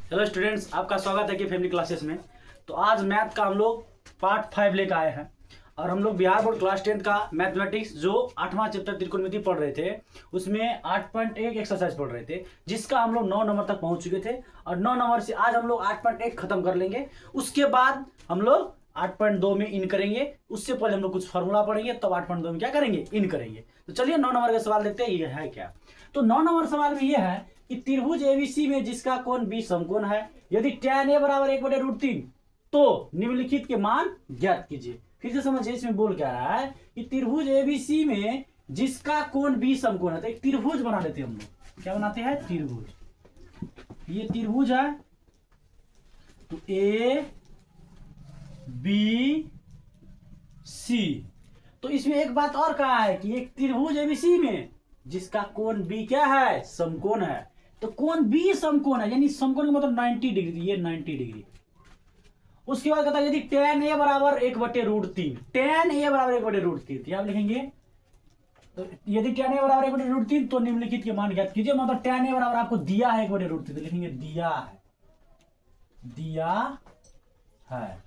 Hello students, आपका स्वागत है कि फैमिली क्लासेस में। तो आज मैथ का हम लोग पार्ट 5 लेकर आए हैं और हम लोग बिहार बोर्ड क्लास 10 का मैथमेटिक्स जो 8वां चैप्टर त्रिकोणमिति पढ़ रहे थे उसमें 8.1 एक्सरसाइज पढ़ रहे थे, जिसका हम लोग 9 नंबर तक पहुंच चुके थे और 9 नंबर से आज हम लोग 8.1 खत्म कर लेंगे। उसके बाद हम लोग 8.2 में इन करेंगे। उससे पहले हम लोग कुछ फार्मूला पढ़ेंगे, तब 8.2 में क्या करेंगे, इन करेंगे। तो चलिए 9 नंबर का सवाल देखते हैं ये है क्या। तो 9 नंबर सवाल में ये है कि त्रिभुज एबीसी में जिसका कोण बी समकोण है, यदि tan a बराबर 1/√3 तो निम्नलिखित के मान ज्ञात कीजिए। फिर से समझिए, इसमें बोल क्या रहा है कि त्रिभुज एबीसी में जिसका कोण बी समकोण है। तो एक त्रिभुज बना लेते हैं हम लोग। क्या बनाते हैं? त्रिभुज। ये त्रिभुज है तो ए बी सी। तो इसमें एक बात और कहा है कि एक त्रिभुज एबीसी में जिसका कोण बी क्या है, समकोण है। तो कोण बी समकोण है, यानी समकोण का मतलब 90 डिग्री। ये 90 डिग्री। उसके बाद कहता है यदि tan a बराबर 1/√3, tan a बराबर 1/√3, तो आप लिखेंगे तो यदि tan a बराबर 1/√3 तो निम्नलिखित के मान ज्ञात कीजिए। मतलब tan a बराबर आपको दिया है 1/√3, तो लिखेंगे दिया है, दिया है।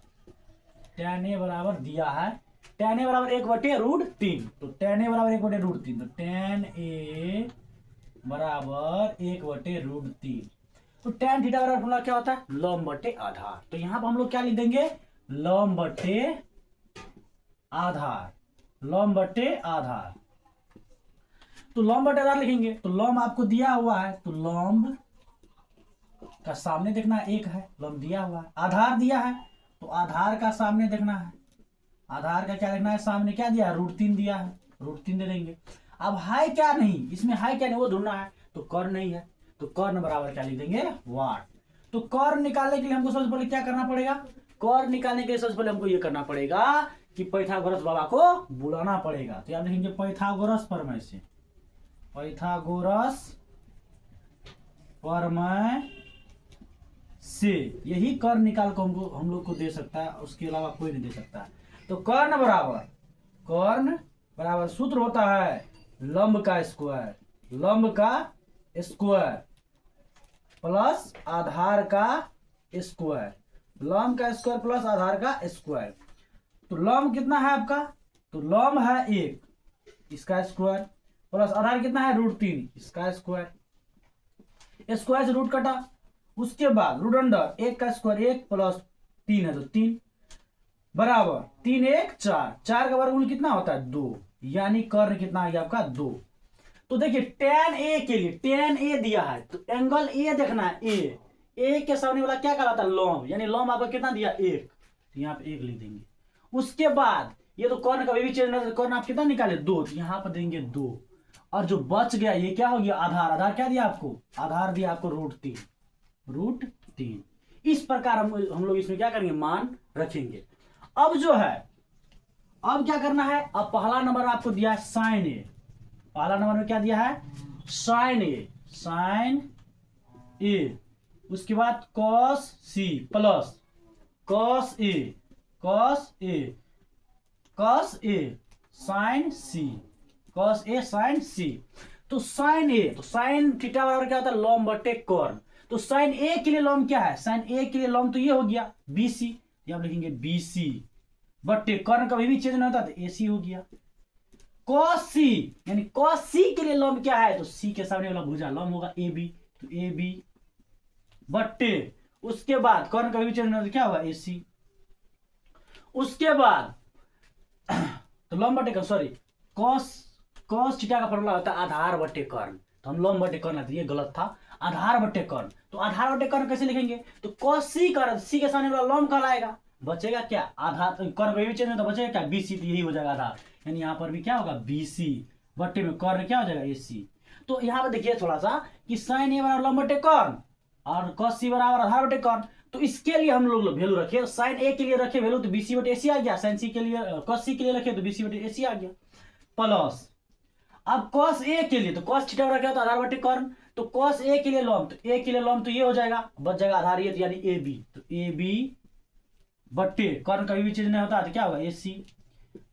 tan a बराबर दिया है, tan a बराबर 1/√3, तो tan a बराबर 1/√3, तो tan a बराबर 1/√3। तो tan थीटा बराबर फॉर्मूला क्या होता है? लंब बटे आधार। तो यहां पर हम लोग क्या लिख देंगे? लंब बटे आधार, लंब बटे आधार। तो लंब बटे आधार लिखेंगे। तो लंब आपको दिया हुआ है, तो लंब का सामने देखना एक है, लंब दिया हुआ है। आधार दिया है तो आधार का सामने देखना है। आधार का क्या देखना है? सामने क्या दिया है? √3 दिया है, √3 दे देंगे। अब है क्या नहीं, इसमें है क्या नहीं वो ढूंढना है। तो कर्ण नहीं है, तो कर्ण बराबर क्या लिख देंगे? वाट। तो कर्ण निकालने के लिए हमको सबसे पहले क्या करना पड़ेगा? कर्ण निकालने के लिए सबसे पहले हमको ये करना पड़ेगा कि पाइथागोरस बाबा को बुलाना पड़ेगा। तो याद रखेंगे पाइथागोरस प्रमेय से, पाइथागोरस प्रमेय से यही कर्ण निकाल को हम लोग को दे सकता है, उसके अलावा कोई नहीं दे सकता। तो कर्ण बराबर सूत्र होता है लंब का स्क्वायर, लंब का स्क्वायर प्लस आधार का स्क्वायर, लंब का स्क्वायर प्लस आधार का स्क्वायर। तो लंब कितना है आपका? तो लंब है 1, इसका स्क्वायर प्लस आधार कितना है? √3, इसका स्क्वायर। स्क्वायर से रूट कटा, उसके बाद रूट अंडर 1 का स्क्वायर 1 प्लस 3 है तो 3 बराबर 3 1 4, 4 का वर्गमूल कितना होता है? 2, यानी कर्ण कितना आ गया आपका? 2। तो देखिए tan a के लिए, tan a दिया है तो एंगल a देखना है। a के सामने वाला क्या कहलाता है? लंब, यानी लंब आपको कितना दिया? 1, तो यहाँ पे 1 लिख देंगे। उसके बाद ये तो कर्ण का भी चेंज नहीं, कर्ण आप कितना निकाले? 2, तो यहाँ पर देंगे 2। और जो बच गया ये क्या हो गया? आधार। आधार क्या दिया आपको? आधार दिया आपको √3। इस प्रकार हम लोग इसमें क्या करेंगे? मान रखेंगे। अब जो है, अब क्या करना है? अब पहला नंबर आपको दिया है साइन ए। पहला नंबर में क्या दिया है? साइन ए, साइन ए। उसके बाद cos C plus cos A, cos A, cos A sign C, cos A sign सी। तो साइन ए, तो साइन थीटा बराबर क्या होता है? लंब बटे कर्ण। तो साइन ए के लिए लंब क्या है? साइन ए के लिए लंब तो ये हो गया बीसी, आप लिखेंगे बीसी बटे कर्ण कभी भी चेंज नहीं होता तो एसी हो गया। कॉस सी, यानी कॉस सी के लिए लंब क्या है? तो सी के सामने वाला भुजा लंब होगा ए बी, तो ए बी बट्टे उसके बाद कर्ण कभी भी चेंज नहीं होता तो क्या होगा? एसी। उसके बाद तो लंब बटे कर्ण, सॉरी, कॉस थीटा का फॉर्मूला होता है आधार बटे कर्ण। तो हम लंब बटे कर्ण, ये गलत था, आधार बटे कर्ण। तो आधार बटे कर्ण कैसे लिखेंगे? तो कॉस सी कर्ण, सी के सामने वाला लंब कहलाएगा। बचेगा क्या? आधार, कर्ण कभी भी चेंज होता बचेगा क्या? बीसी, तो यही हो जाएगा आधार, यानी यहाँ पर भी क्या होगा? बीसी बट्टे में कर्ण क्या हो जाएगा? एसी। तो यहाँ पर देखिए थोड़ा सा कि साइन ए बराबर लंब बटे कर्ण और कॉस सी बराबर आधार बटे कर्ण। तो इसके लिए हम लोग वैल्यू रखे, साइन ए के लिए रखे वैल्यू तो बीसी बटे एसी आ गया, साइन सी के लिए, कॉस सी के लिए रखे तो बीसी बटे एसी आ गया प्लस। अब कॉस ए के लिए तो कॉस थीटा रखा तो आधार बटे कर्ण। तो कॉस ए के लिए लंब, तो ए के लिए लंब तो ये हो जाएगा, बच जाएगा आधार ये, यानी ए बी, तो ए बी बट्टे कर्ण कभी भी चेंज नहीं होता तो क्या होगा? एसी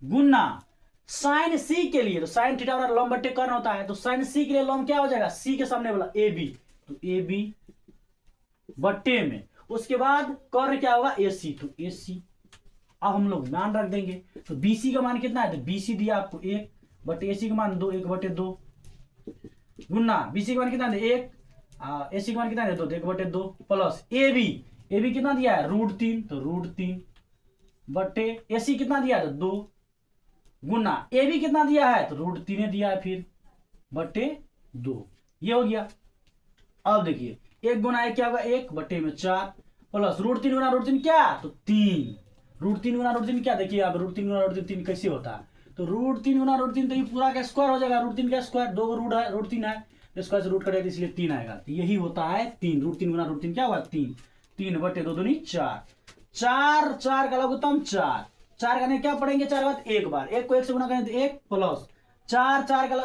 गुना साइन सी के लिए, तो साइन थीटा बराबर लंब बट्टे कर्ण होता है। तो साइन सी के लिए लंब क्या हो जाएगा? सी के सामने वाला ए बी, तो ए बी बट्टे में, उसके बाद कर्ण क्या होगा AC, तो AC। अब हम लोग मान रख देंगे, तो BC का मान कितना है, तो BC दिया आपको 1 बटे AC का मान 2, 1/2 गुना BC का मान कितना है 1, AC का मान कितना है 2, 1/2 प्लस AB कितना दिया है √3, तो √3 बटे AC कितना दिया है तो 2 गुना AB कितना दिया है तो √3 दिया है फिर बटे 2। ये हो गया। अब देखिए 1 गुना 1 क्या होगा 1 बटे में 4 प्लस √3 गुना √3 क्या तो 3, √3 गुना √3 क्या, देखिए आप √3 गुना √3 3 कैसे होता है, तो √3 गुना √3 तो ये पूरा का स्क्वायर हो जाएगा, √3 का स्क्वायर 2 रूट है √3 है, तो स्क्वायर से रूट कटेगा इसलिए 3 आएगा, तो यही होता है 3, √3 गुना √3 क्या होगा 3, 3 बटे 2 दूनी 4, 4 4 का लघुत्तम 4, 4 करने क्या पढ़ेंगे 4 बाद एक बार, 1 को 1 से गुना करें तो 1 प्लस 4 4 का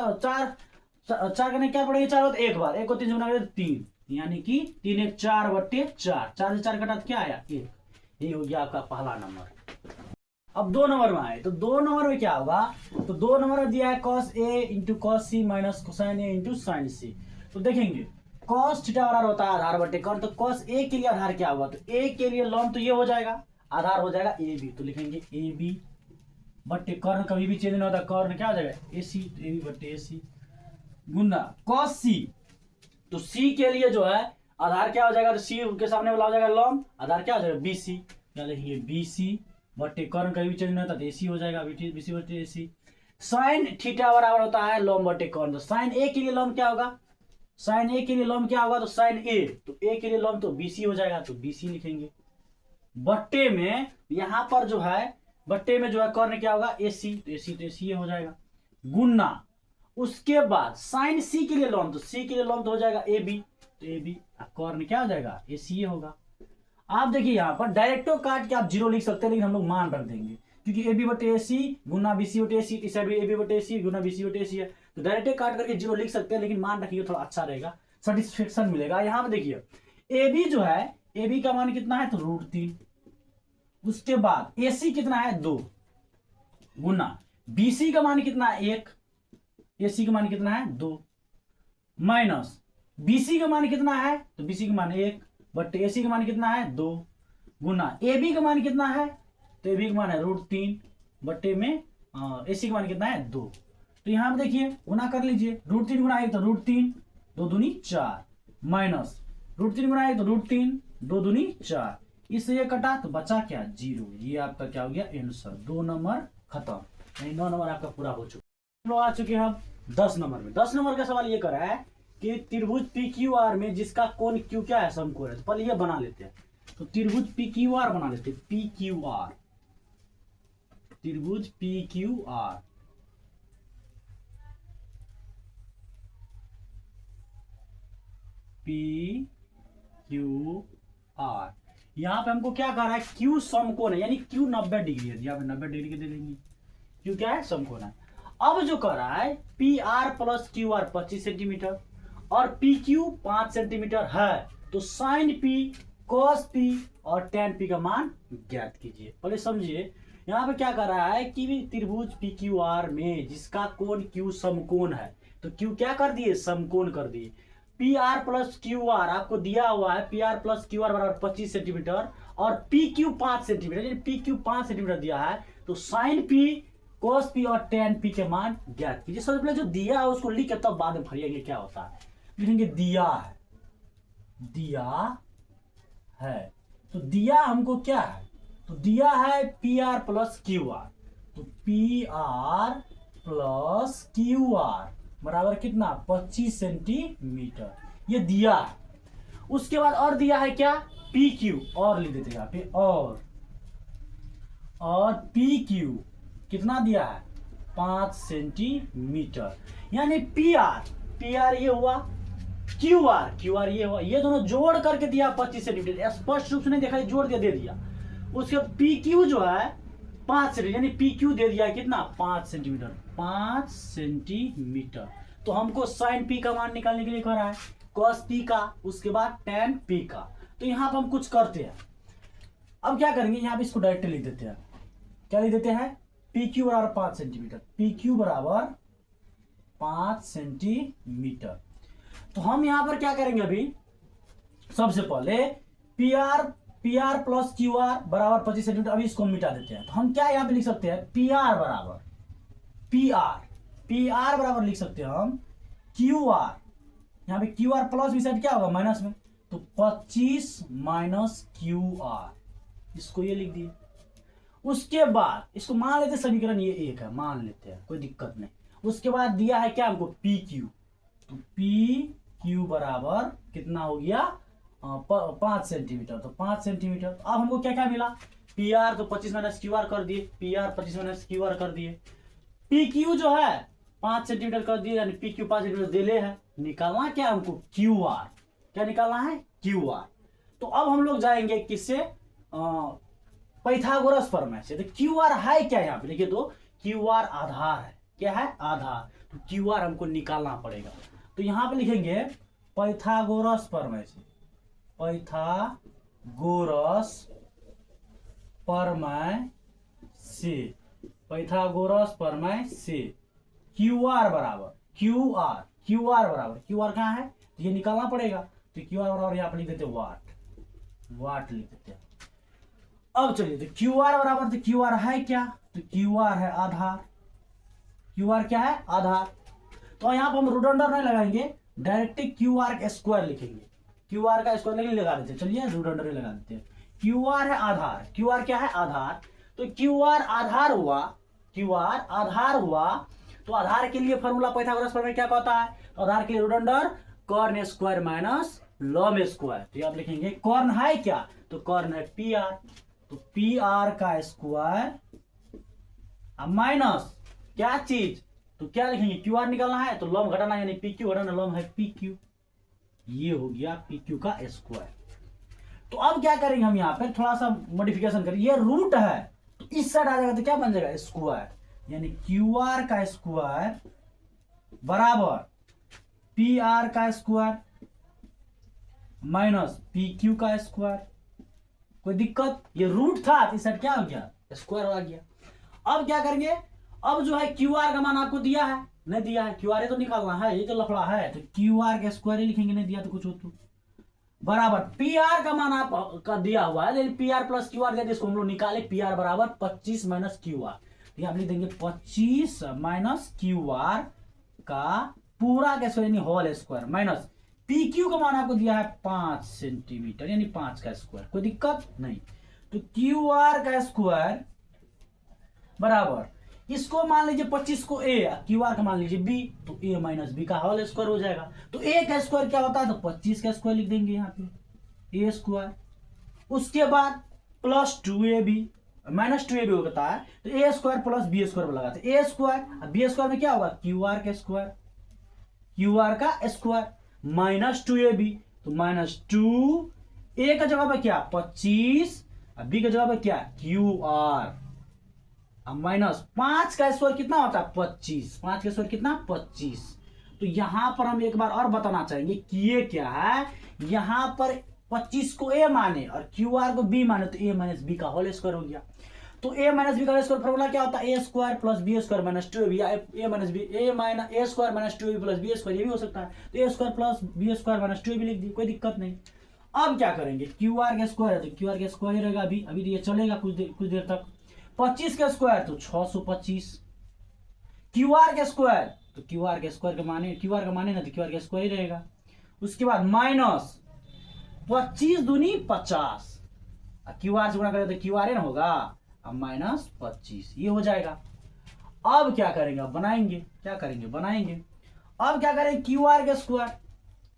4 करने क्या पढ़ेंगे 4 बाद एक बार, 1 को 3 से गुना करें तो 3, यानी कि 3 1 4 बटे 4, 4 से 4 कटा तो क्या आया 1। यही हो गया आपका पहला नंबर। अब 2 नंबर में आए, तो 2 नंबर में क्या होगा, तो 2 नंबर में दिया है cos A into cos C minus cosine A into sine C। तो देखेंगे cos थीटा बराबर होता है आधार बटे कर्ण, तो cos A के लिए आधार क्या होगा, तो A के लिए लॉन तो ये हो जाएगा, आधार हो जाएगा AB, तो लिखेंगे AB बटे कर्ण कभी भी चेंज नहीं होता, कर्ण क्या हो जाएगा AC, तो AB बटे AC गुना cos C, तो C के लिए जो है आधार क्या हो जाएगा, तो C के सामने वाला हो जाएगा लॉन, आधार क्या हो जाएगा BC, क्या लिखेंगे BC बटे कर्ण कहीं भी चेंज नहीं होता तो AC हो जाएगा, BC बटे AC। साइन थीटा बराबर होता है लॉम बटे कर्ण, तो साइन A के लिए लॉम क्या होगा, साइन A के लिए लॉम क्या होगा, तो साइन A, तो A के लिए लॉम तो BC हो जाएगा, तो BC लिखेंगे बट्टे में, यहां पर जो है बट्टे में जो है कर्ण क्या होगा AC, तो AC तो AC हो जाएगा गुना, उसके बाद साइन C के लिए लॉम, तो C के लिए लॉम तो हो जाएगा AB, तो AB कर्ण क्या हो जाएगा AC होगा। आप देखिए यहाँ पर डायरेक्टो काट के आप 0 लिख सकते हैं, लेकिन हम लोग मान रख देंगे क्योंकि AB बटे AC गुना BC बटे AC, इस साइड भी AB बटे AC गुना BC बटे AC है, तो डायरेक्ट काट करके 0 लिख सकते हैं, लेकिन मान रखिए थोड़ा अच्छा रहेगा, सेटिस्फेक्शन मिलेगा। यहाँ पे देखिए AB जो है AB का मान कितना है तो √3, उसके बाद AC कितना है 2 गुना BC का मान कितना है 1, AC का मान कितना है 2 माइनस BC का मान कितना है तो BC का मान 1 बट AC का मान कितना है 2 गुना AB का मान कितना है तो AB का मान है √3 बट्टे में AC का मान कितना है 2, तो यहां पर देखिए गुना कर लीजिए, √3 गुना 1 तो √3 2 दूनी 4 माइनस √3 गुना 1 तो √3 2 दूनी 4, इससे ये कटा तो बचा क्या 0। ये आपका क्या हो गया आंसर, 2 नंबर खत्म, यानी 9 नंबर आपका पूरा हो चुका। हम लोग आ चुके हैं हम 10 नंबर में। 10 नंबर का सवाल ये कर रहा है कि त्रिभुज PQR में जिसका कोण Q क्या है समकोण है, तो पहले ये बना लेते हैं, तो त्रिभुज PQR बना लेते हैं, PQR त्रिभुज PQR PQR, यहां पे हमको क्या कह रहा है Q समकोण है, यानी Q 90 डिग्री है, यहाँ पे 90 डिग्री के दे देंगे, Q क्या है समकोण है। अब जो कह रहा है PR प्लस QR 25 सेंटीमीटर और PQ 5 सेंटीमीटर है, तो साइन P cos P और tan P का मान ज्ञात कीजिए। पहले समझिए यहाँ पे क्या कर रहा है कि त्रिभुज PQR में जिसका कोण Q समकोण है, तो Q क्या कर दिए समकोण कर दिए, PR प्लस QR आपको दिया हुआ है, PR प्लस QR बराबर 25 सेंटीमीटर और PQ 5 सेंटीमीटर, यानी PQ 5 सेंटीमीटर दिया है, तो साइन P cos P और tan P के मान ज्ञात कीजिए। सबसे पहले जो दिया है उसको लिख के तब बाद में भरिएंगे क्या होता है, लिखेंगे दिया है, दिया है, तो दिया हमको क्या है, तो दिया है PR प्लस QR, तो PR प्लस QR बराबर कितना 25 सेंटीमीटर, ये दिया है। उसके बाद और दिया है क्या PQ, और लिख देते हैं यहाँ पे और PQ कितना दिया है 5 सेंटीमीटर, यानी PR ये हुआ, QR ये हुआ, ये दोनों जोड़ करके दिया 25 सेंटीमीटर, स्पष्ट रूप से नहीं देखा, जोड़ दिया दे दिया। उसके बाद PQ जो है 5 सेंटीमीटर, यानी PQ दे दिया कितना 5 सेंटीमीटर, 5 सेंटीमीटर। तो हमको साइन P का मान निकालने के लिए कह रहा है cos P का, उसके बाद tan P का, तो यहाँ पर हम कुछ करते हैं। अब क्या करेंगे यहाँ पे इसको डायरेक्ट लिख देते हैं, क्या लिख देते हैं PQ बराबर 5 सेंटीमीटर, PQ बराबर 5 सेंटीमीटर। तो हम यहाँ पर क्या करेंगे, अभी सबसे पहले P R plus Q R बराबर 25 सेंटीमीटर। अभी इसको मिटा देते हैं, तो हम क्या यहाँ पे लिख सकते हैं, पी आर बराबर लिख सकते हैं हम क्यू आर। यहाँ पे क्यू आर प्लस भी साइड क्या होगा, माइनस में, तो 25 माइनस क्यू आर, इसको ये लिख दिए। उसके बाद इसको मान लेते समीकरण ये एक है, मान लेते हैं, कोई दिक्कत नहीं। उसके बाद दिया है क्या हमको, पी क्यू, तो पी क्यू बराबर कितना हो गया, 5 सेंटीमीटर, तो 5 सेंटीमीटर। तो अब हमको क्या क्या मिला, पी आर तो 25 माइनस क्यू आर कर दिए, P R 25 minus Q R कर दिए, पी क्यू जो है 5 सेंटीमीटर कर दिए, यानी पी क्यू 5 सेंटीमीटर दिले है। निकालना क्या हमको, क्यू आर, क्या निकालना है, क्यू आर। तो अब हम लोग जाएंगे किससे, पाइथागोरस प्रमेय से। तो क्यू आर है क्या, यहाँ पे देखिए, तो क्यू आर आधार है, क्या है, आधार। तो क्यू आर हमको निकालना पड़ेगा। तो यहाँ पे लिखेंगे पाइथागोरस प्रमेय से, पाइथागोरस प्रमेय से, पाइथागोरस प्रमेय से क्यू आर बराबर, क्यू आर बराबर, क्यू आर कहाँ है, तो ये निकालना पड़ेगा। तो क्यू आर बराबर यहाँ पे लिख देते वाट लिख देते हैं। अब चलिए, तो क्यू आर बराबर, तो क्यू आर है क्या, तो क्यू आर है आधार, क्यू आर क्या है, आधार। तो यहाँ पर हम रूडंडर नहीं लगाएंगे, डायरेक्ट क्यू आर का स्क्वायर लिखेंगे, क्यू आर का स्क्वायर नहीं लगा देते, चलिए रूडंडर लगा देते हैं। क्यू आर है आधार, क्यू आर क्या है, आधार। तो क्यू आर आधार हुआ, क्यू आर आधार हुआ, तो आधार के लिए फॉर्मूला पाइथागोरस प्रमेय क्या कहता है, तो आधार के लिए रूडंडर कॉर्न स्क्वायर माइनस लॉम स्क्वायर। तो आप लिखेंगे कॉर्न है क्या, तो कॉर्न है पी आर, तो पी आर का स्क्वायर माइनस क्या चीज, तो क्या लिखेंगे, क्यू आर निकालना है, तो लॉम घटाना, यानी पी क्यू घटाना, लॉम है पी क्यू, ये हो गया पी क्यू का स्क्वायर। तो अब क्या करेंगे हम, यहाँ पे थोड़ा सा मॉडिफिकेशन करेंगे, ये रूट है तो इस साइड आ जाएगा, तो क्या बन जाएगा, स्क्वायर, यानी क्यू आर का स्क्वायर बराबर पी आर का स्क्वायर माइनस पी क्यू का स्क्वायर। कोई दिक्कत, ये रूट था तो इस साइड क्या हो गया, स्क्वायर आ गया। अब क्या करेंगे, अब जो है क्यू आर का मान आपको दिया है, नहीं दिया है, क्यू आर तो निकालना है, ये तो लफड़ा है, तो क्यू आर का स्क्वायर ही लिखेंगे, नहीं दिया तो कुछ हो तो बराबर पी आर का मान आप का दिया हुआ है, लेकिन P R plus Q R दिया, इसको हम लोग निकाले, पी आर बराबर 25 माइनस क्यू आर, तो आप लिख देंगे 25 माइनस क्यू आर का पूरा का स्क्वायर, यानी whole square, minus P Q का मान आपको दिया है 5 सेंटीमीटर, यानी 5 का स्क्वायर। कोई दिक्कत नहीं, तो क्यू आर का स्क्वायर बराबर, इसको मान लीजिए 25 को ए, क्यू आर का मान लीजिए बी, तो ए माइनस बी का होल स्क्वायर हो जाएगा। तो ए का स्क्वायर क्या होता है, तो 25 का स्क्वायर लिख देंगे यहाँ पे, ए स्क्वायर। उसके बाद प्लस 2ab माइनस 2ab होता है, तो A square plus B square लगाते, ए स्क्वायर, बी स्क्वायर में क्या होगा, क्यू आर का स्क्वायर, क्यू आर का स्क्वायर माइनस 2ab, तो माइनस 2, ए का जगह पे क्या 25, बी का जगह पे क्या क्यू आर, अब माइनस 5 का स्क्वायर कितना होता है 25, 5 का स्क्वायर कितना 25। तो यहां पर हम एक बार और बताना चाहेंगे कि ये क्या है, यहां पर 25 को ए माने और क्यू आर को बी माने, तो ए माइनस बी का होल स्क्वायर हो गया। तो ए माइनस बी का होल स्क्वायर फॉर्मूला क्या होता है, A square plus B square minus 2ab, या A minus B, A minus A square minus 2ab plus B square, ये भी हो सकता है। तो A square plus B square minus 2ab लिख दी, कोई दिक्कत नहीं। अब क्या करेंगे, क्यू आर का स्क्वायर है तो क्यू आर का स्क्वायर रहेगा, अभी ये चलेगा कुछ देर तक। 25 का स्क्वायर तो 625, क्यू आर का स्क्वायर, तो क्यू आर के स्क्वायर का माने, क्यू आर का माने ना, तो क्यू आर का स्क्वायर ही रहेगा। उसके बाद माइनस 25 दूनी 50, क्यू आर से गुणा करें तो क्यू आर ना होगा, अब माइनस 25 ये हो जाएगा। अब क्या करेंगे, अब बनाएंगे, क्या करेंगे, बनाएंगे। अब क्या करेंगे, क्यू आर का स्क्वायर,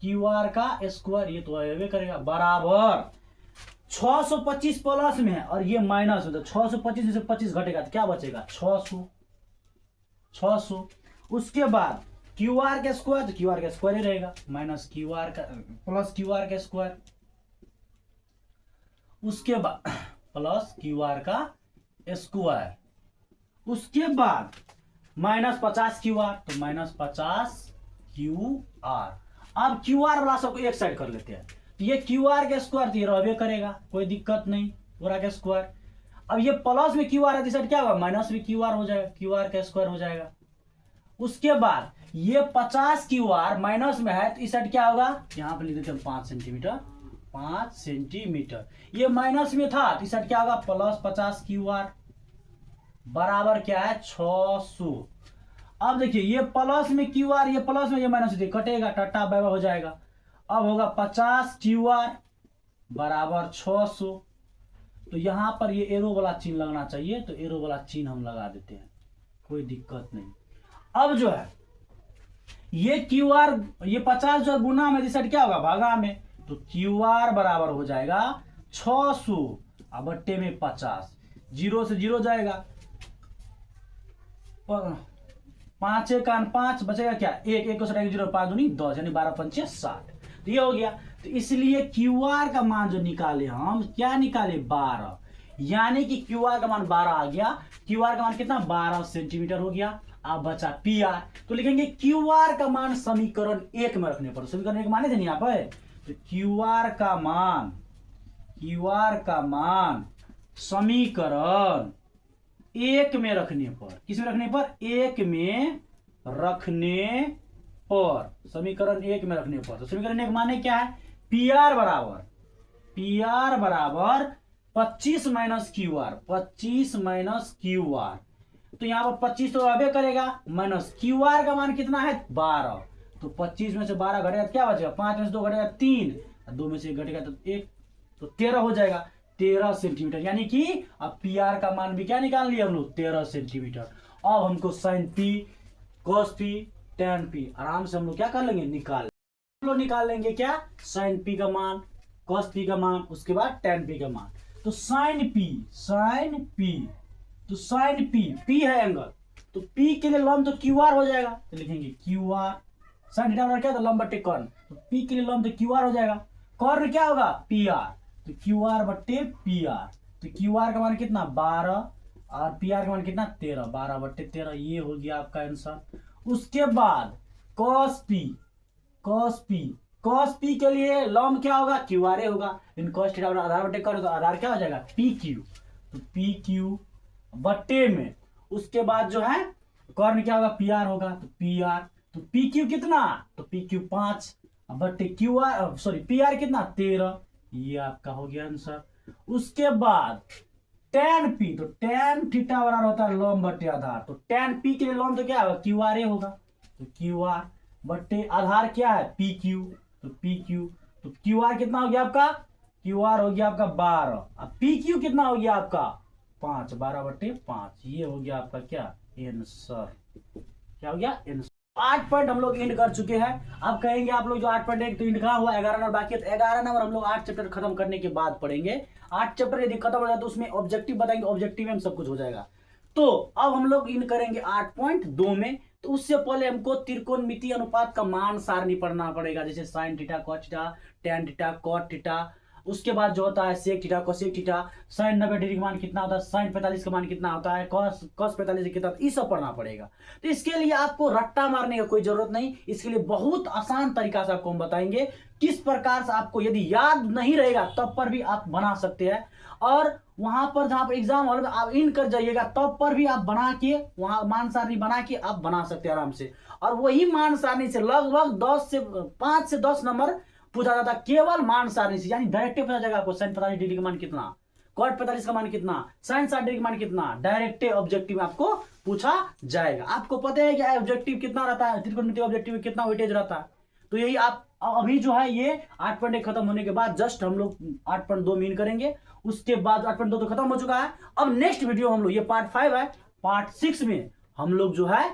क्यू आर का स्क्वायर, ये तो अवे करेगा बराबर 625 प्लस में है और ये माइनस में, तो 625 में से 25 घटेगा तो क्या बचेगा 600। उसके बाद क्यू आर का स्क्वायर, तो क्यू आर का स्क्वायर ही रहेगा, माइनस क्यू आर का प्लस क्यू आर का स्क्वायर, उसके बाद प्लस क्यू आर का स्क्वायर, उसके बाद माइनस 50 क्यू आर, तो माइनस 50 क्यू आर। अब क्यू आर वाला सबको एक साइड कर लेते हैं, तो ये क्यू आर का स्क्वायर तो ये रहबे करेगा, कोई दिक्कत नहीं, पूरा का स्क्वायर। अब ये प्लस में क्यू आर है, साइड क्या होगा माइनस में क्यू आर हो जाएगा, क्यू आर का स्क्वायर हो जाएगा। उसके बाद ये 50 क्यू आर माइनस में है, तो इस साइड क्या होगा, यहाँ पे लिख देते हैं 5 सेंटीमीटर, 5 सेंटीमीटर। ये माइनस में था तो इस साइड क्या होगा प्लस 50 क्यू आर बराबर क्या है 600। अब देखिए ये प्लस में क्यू आर, ये प्लस में ये माइनस में कटेगा, टट्टा बैबा हो जाएगा। अब होगा 50 क्यू आर बराबर 600। तो यहां पर ये एरो वाला चिन्ह लगना चाहिए, तो एरो वाला चिन्ह हम लगा देते हैं, कोई दिक्कत नहीं। अब जो है ये क्यू आर, ये 50 जो गुना में, इस साइड क्या होगा भागा में, तो क्यू आर बराबर हो जाएगा 600 अब बट्टे में 50, 0 से 0 जाएगा, 5 एक 5 बचेगा क्या, एक को सटाएगा 0, 5 दूनी 10 यानी 12 पंचे 60। तो ये हो गया। तो इसलिए क्यू आर का मान जो निकाले हम, क्या निकाले 12, यानी कि क्यू आर का मान 12 आ गया। क्यू आर का मान कितना 12 सेंटीमीटर हो गया। अब बचा पी आर, तो लिखेंगे क्यू आर का मान समीकरण 1 में रखने पर, समीकरण 1 माने थे नहीं यहाँ पे, तो क्यू आर का मान समीकरण 1 में रखने पर, किस में रखने पर 1 में रखने पर, समीकरण 1 में रखने पर। तो समीकरण 1 माने क्या है, पी आर बराबर 25 minus Q R, 25 minus Q R. तो यहां पर 25 तो अबे करेगा, माइनस क्यू आर का मान कितना है 12, तो 25 में से 12 घटेगा क्या बचेगा, 5 में से 2 घटेगा 3, 2 में से 1 घटेगा तो 1, तो 13 हो जाएगा, 13 सेंटीमीटर। यानी कि अब पी आर का मान भी क्या निकाल लिया हम लोग 13 सेंटीमीटर। अब हमको sine P, cos P, tan P आराम से हम लोग क्या कर लेंगे निकाल लेंगे क्या, साइन पी का मान, कॉस पी का मान, उसके बाद टेन पी का मान। तो साइन पी, तो साइन पी है एंगल, तो पी के लिए लंब तो क्यू आर हो जाएगा, तो लिखेंगे क्यू आर, साइन थीटा बराबर क्या था लंब बट्टे कॉर्न, तो पी के लिए लंब तो क्यू आर हो जाएगा, कॉर्न क्या होगा पी आर, तो क्यू आर बट्टे पी आर। तो क्यू आर का मान कितना 12 और पी आर का मान कितना 13, 12 बट्टे 13, ये हो गया आपका आंसर। उसके बाद कॉस पी के लिए लंब क्या होगा क्यू आर ए होगा, इन कॉस थीटा आधार बट्टे कॉर्न, तो आधार क्या हो जाएगा पी क्यू, तो पी क्यू बट्टे में, उसके बाद जो है कॉर्न क्या होगा पी आर होगा, तो पी आर, तो पी क्यू कितना, तो पी क्यू 5 बट्टे Q R, sorry P R कितना 13, ये आपका हो गया आंसर। उसके बाद टेन पी, तो टेन थीटा बराबर होता है लंब बट्टे आधार, तो टेन पी के लिए लंब तो क्या होगा क्यू आर ए होगा, तो क्यू आर बट्टे आधार क्या है पी क्यू, तो पी क्यू, तो क्यू आर कितना हो गया आपका, क्यू आर हो गया आपका 12, अब पी क्यू कितना हो गया आपका 5, 12 बट्टे 5, ये हो गया आपका क्या आंसर, क्या हो गया आंसर। 8 पॉइंट हम लोग एंड कर चुके हैं। अब कहेंगे आप लोग जो 8 पॉइंट एक तो एंड कहा हुआ 11 नंबर बाकी है, तो 11 नंबर हम लोग 8 चैप्टर खत्म करने के बाद पढ़ेंगे। 8 चैप्टर यदि खत्म हो जाए तो उसमें ऑब्जेक्टिव बताएंगे, ऑब्जेक्टिव में हम सब कुछ हो जाएगा। तो अब हम लोग इन करेंगे 8.2 में, तो उससे पहले हमको त्रिकोणमितीय अनुपात का मान सारणी पढ़ना पड़ेगा, जैसे sine theta cos theta, tan theta cot theta, उसके बाद जो होता है sec theta cosec theta, sine 90 degree का मान कितना होता है, साइन 45 का मान कितना होता है, कॉस 45 कितना, ये सब पढ़ना पड़ेगा। तो इसके लिए आपको रट्टा मारने का कोई जरूरत नहीं, इसके लिए बहुत आसान तरीका से आपको हम बताएंगे किस प्रकार से आपको यदि याद नहीं रहेगा तब पर भी आप बना सकते हैं, और वहां पर जहां पर एग्जाम हॉल में आप इन कर जाइएगा तब पर भी आप बना के वहां मान सारणी बना के आप बना सकते हैं आराम से, और वही मान सारणी से लगभग 5 से 10 नंबर पूछा जाता है केवल मान सारणी से, यानी डायरेक्ट पता जाएगा आपको साइन 45 डिग्री का मान कितना, कॉट 45 का मान कितना, साइन 60 डिग्री का मान कितना, डायरेक्ट ऑब्जेक्टिव में आपको पूछा जाएगा। आपको पता है कि ऑब्जेक्टिव कितना रहता है, त्रिकोणमितीय ऑब्जेक्टिव में कितना वेटेज रहता है, तो यही आप अभी जो है ये 8.1 खत्म होने के बाद जस्ट हम लोग 8.2 मीन करेंगे, उसके बाद 8.2 तो खत्म हो चुका है। अब नेक्स्ट वीडियो हम लोग, ये पार्ट 5 है, पार्ट 6 में हम लोग जो है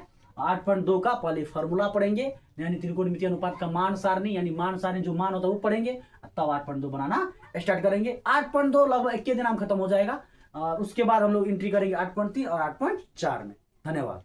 8.2 का पहले फॉर्मूला पढ़ेंगे, यानी त्रिकोणमितीय अनुपात का मान सारणी, यानी मान सारणी जो मान होता है वो पढ़ेंगे, तब 8.2 बनाना स्टार्ट करेंगे। 8.2 लगभग 1 दिन हम खत्म हो जाएगा, और उसके बाद हम लोग एंट्री करेंगे 8.3 और 8.4 में। धन्यवाद।